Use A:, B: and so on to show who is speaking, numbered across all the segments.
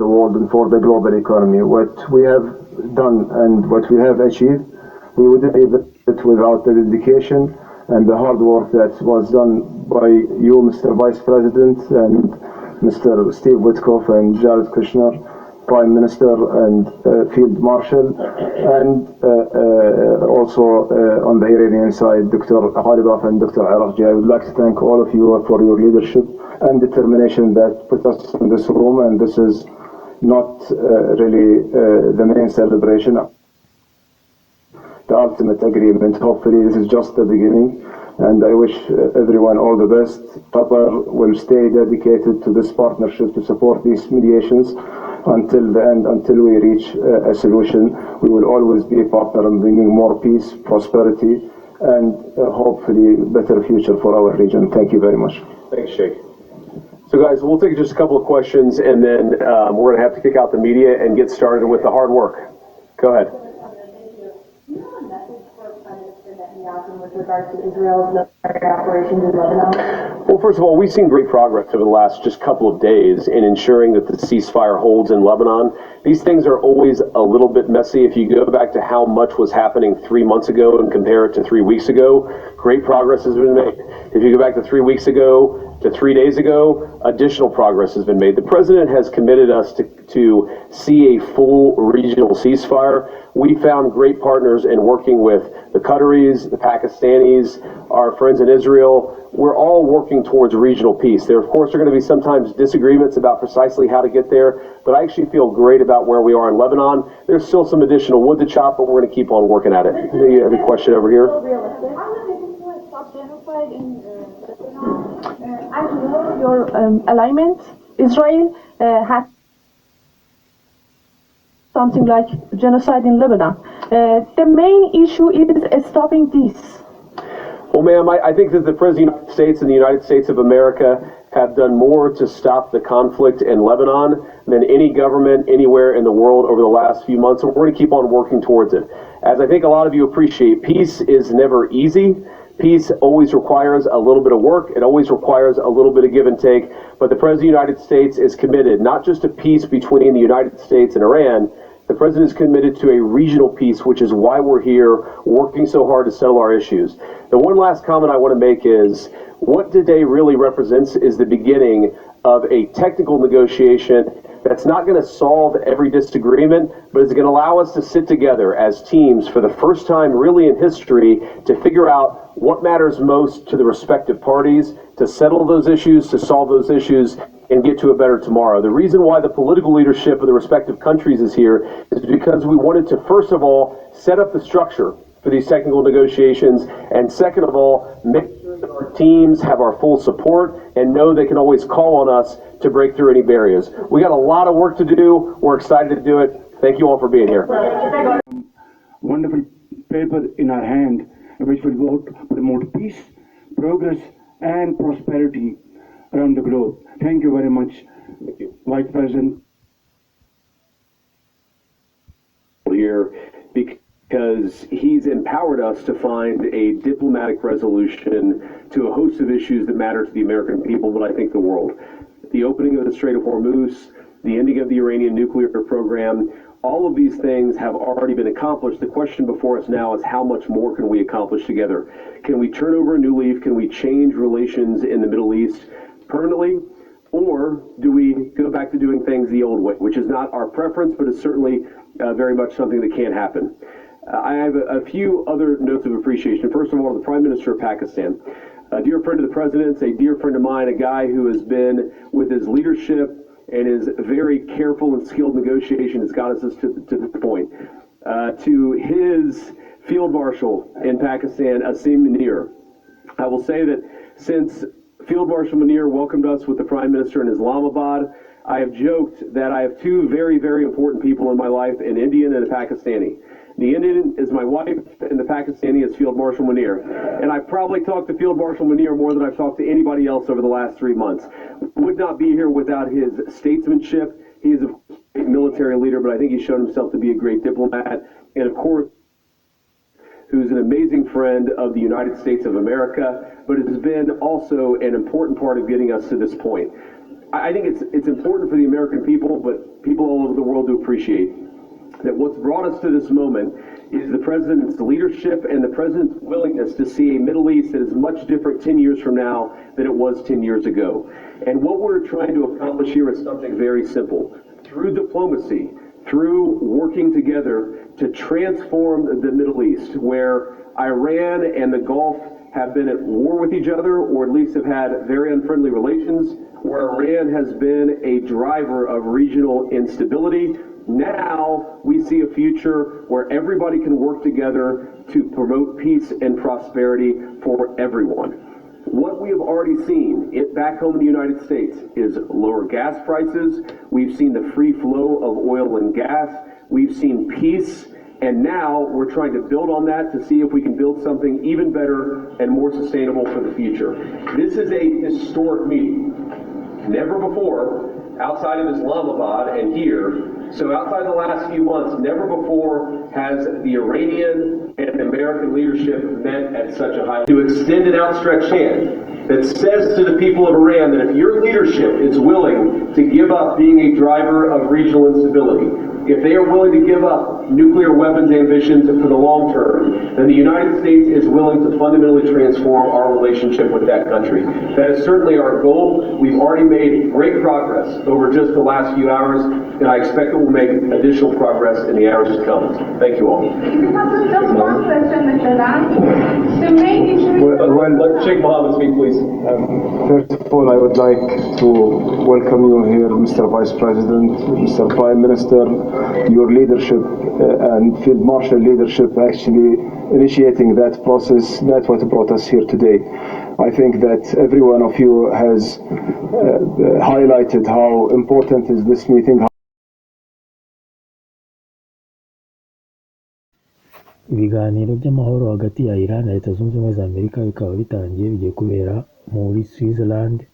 A: the world and for the global economy. What we have done and what we have achieved, we wouldn't be it without the dedication and the hard work that was done by you, Mr. Vice President, and Mr. Steve Witkoff and Jared Kushner, Prime Minister and Field Marshal, and also on the Iranian side, Dr. Ghalibaf and Dr. Araqji. I would like to thank all of you for your leadership and determination that put us in this room, and this is not really the main celebration, the ultimate agreement. Hopefully this is just the beginning, and I wish everyone all the best. Qatar will stay dedicated to this partnership to support these mediations until the end, until we reach a solution. We will always be a partner in bringing more peace, prosperity, and hopefully better future for our region. Thank you very much.
B: Thanks, Sheikh. So guys, we'll take just a couple of questions, and then we're going to have to kick out the media and get started with the hard work. Go ahead.
C: With regard to Israel's military operations in Lebanon?
B: Well, first of all, we've seen great progress over the last just couple of days in ensuring that the ceasefire holds in Lebanon. These things are always a little bit messy. If you go back to how much was happening 3 months ago and compare it to 3 weeks ago, great progress has been made. If you go back to 3 weeks ago to 3 days ago, additional progress has been made. The president has committed us to see a full regional ceasefire. We found great partners in working with the Qataris, the Pakistanis, our friends in Israel. We're all working towards regional peace. There, of course, are going to be sometimes disagreements about precisely how to get there, but I actually feel great about where we are in Lebanon. There's still some additional wood to chop, but we're going to keep on working at it. Any question over here?
C: As you know, your alignment, Israel has something like genocide in Lebanon. The main issue is stopping this.
B: Well, ma'am, I think that the President of the United States and the United States of America have done more to stop the conflict in Lebanon than any government anywhere in the world over the last few months, and we're going to keep on working towards it. As I think a lot of you appreciate, peace is never easy. Peace always requires a little bit of work. It always requires a little bit of give and take. But the President of the United States is committed not just to peace between the United States and Iran. The President is committed to a regional peace, which is why we're here working so hard to settle our issues. The one last comment I want to make is what today really represents is the beginning of a technical negotiation that's not going to solve every disagreement, but is going to allow us to sit together as teams for the first time really in history to figure out what matters most to the respective parties, to settle those issues, to solve those issues, and get to a better tomorrow. The reason why the political leadership of the respective countries is here is because we wanted to, first of all, set up the structure for these technical negotiations, and second of all, make sure that our teams have our full support and know they can always call on us to break through any barriers. We got a lot of work to do. We're excited to do it. Thank you all for being here.
D: Wonderful paper in our hand, which will promote peace, progress, and prosperity around the globe. Thank you very much, Vice President.
B: Here, because he's empowered us to find a diplomatic resolution to a host of issues that matter to the American people, but I think the world. The opening of the Strait of Hormuz, the ending of the Iranian nuclear program, all of these things have already been accomplished. The question before us now is how much more can we accomplish together? Can we turn over a new leaf? Can we change relations in the Middle East permanently? Or do we go back to doing things the old way, which is not our preference, but is certainly very much something that can happen. I have a few other notes of appreciation. First of all, the Prime Minister of Pakistan, a dear friend of the President's, a dear friend of mine, a guy who has been, with his leadership and his very careful and skilled negotiation, has got us to this point. To his Field Marshal in Pakistan, Asim Munir, I will say that since Field Marshal Munir welcomed us with the Prime Minister in Islamabad, I have joked that I have two very, very important people in my life, an Indian and a Pakistani. The Indian is my wife, and the Pakistani is Field Marshal Munir. And I've probably talked to Field Marshal Munir more than I've talked to anybody else over the last 3 months. Would not be here without his statesmanship. He is a great military leader, but I think he's shown himself to be a great diplomat. And of course, who's an amazing friend of the United States of America, but has been also an important part of getting us to this point. I think it's important for the American people, but people world to appreciate that what's brought us to this moment is the president's leadership and the president's willingness to see a Middle East that is much different 10 years from now than it was 10 years ago. And what we're trying to accomplish here is something very simple. Through diplomacy, through working together to transform the Middle East, where Iran and the Gulf have been at war with each other, or at least have had very unfriendly relations, where Iran has been a driver of regional instability. Now we see a future where everybody can work together to promote peace and prosperity for everyone. What we have already seen back home in the United States is lower gas prices. We've seen the free flow of oil and gas. We've seen peace. And now we're trying to build on that to see if we can build something even better and more sustainable for the future. This is a historic meeting. Never before, outside of Islamabad and here, so outside the last few months, never before has the Iranian and American leadership met at such a high level. To extend an outstretched hand that says to the people of Iran that if your leadership is willing to give up being a driver of regional instability, if they are willing to give up nuclear weapons ambitions for the long term, then the United States is willing to fundamentally transform our relationship with that country. That is certainly our goal. We've already made great progress over just the last few hours, and I expect that we'll make additional progress in the hours to come. Thank you all.
C: Just one question, Mr. Vance. The main issue is...
B: Let Sheikh Mohammed speak, please.
A: First of all, I would like to welcome you here, Mr. Vice President, Mr. Prime Minister, your leadership and Field Marshal leadership actually initiating that process. That's what brought us here today. I think that every one of you has highlighted how important is this meeting.
E: Ibiganiro by'amahoro hagati ya Iran na Leta Zunze Ubumwe za Amerika bikaba bitangiye bigiye kubera muri Switzerland,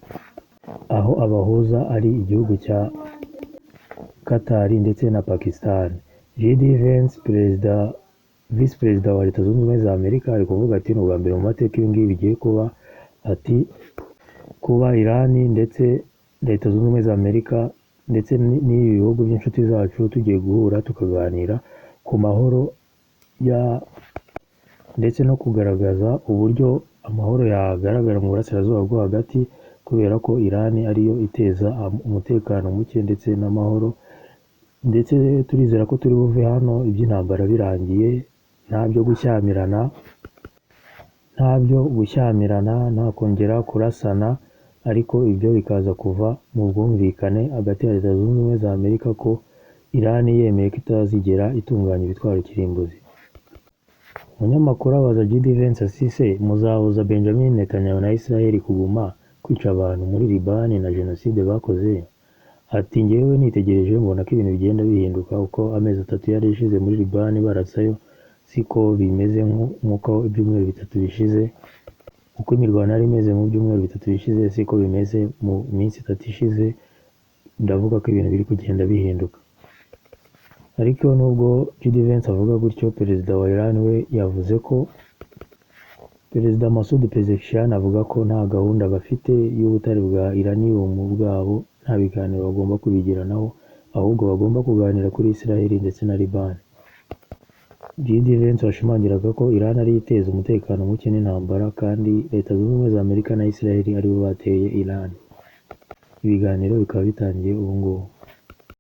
E: aho abahuza ari igihugu cya Qatar ndetse na Pakistan. Vance, Vice Perezida wa Leta Zunze Ubumwe za Amerika, ari kuvuga ati ni ubwa mbere mu mateka ibi ngibi bigiye kuba, ati kuba Iran ndetse Leta Zunze Ubumwe za Amerika ndetse n'ibi bihugu by'inshuti zacu tugiye guhura tukaganira ku mahoro ndetse no kugaragaza uburyo amahoro yagaragara mu burasirazuba bwo hagati, kubera ko Iran ariyo iteza umutekano muke ndetse n'amahoro, ndetse turizera ko turi buve hano iby'intambara birangiye, nta byo gushyamirana, nta kongera kurasana, ariko ibyo bikaza kuva mu bwumvikane hagati ya Leta Zunze Ubumwe za Amerika ko Iran yemeye ko itazigera itunganya ibitwaro kirimbuzi. Umunyamakuru abaza Vance ati muzahuza Benjamin Netanyahu na Israel kuguma kwica abantu muri Libani na jenoside bakoze? Ati njyewe nitegereje mbona ko ibintu bigenda bihinduka, uko amezi 3 yari ishize muri Libani barasayo siko bimeze nk'uko ibyumweru 3 bishize, uko imirwano yari imeze mu byumweru 3 bishize siko bimeze mu minsi 3 ishize. Ndavuga ko ibintu biri kugenda bihinduka. Ariko nubwo Vance avuga gutyo, perezida wa Iran we yavuze ko Perezida Masoud Pezeshkian avuga ko nta gahunda bafite y'ubutare bwa uranium bwabo, nta biganiro bagomba kubigiranaho, ahubwo bagomba kuganira kuri Israel ndetse na Liban. Vance washimangiraga ko Iran ari iteza umutekano muke n'intambara, kandi Leta Zunze Ubumwe za Amerika na Israel aribo bateye Iran. Ibiganiro bikaba bitangiye ubu ngubu.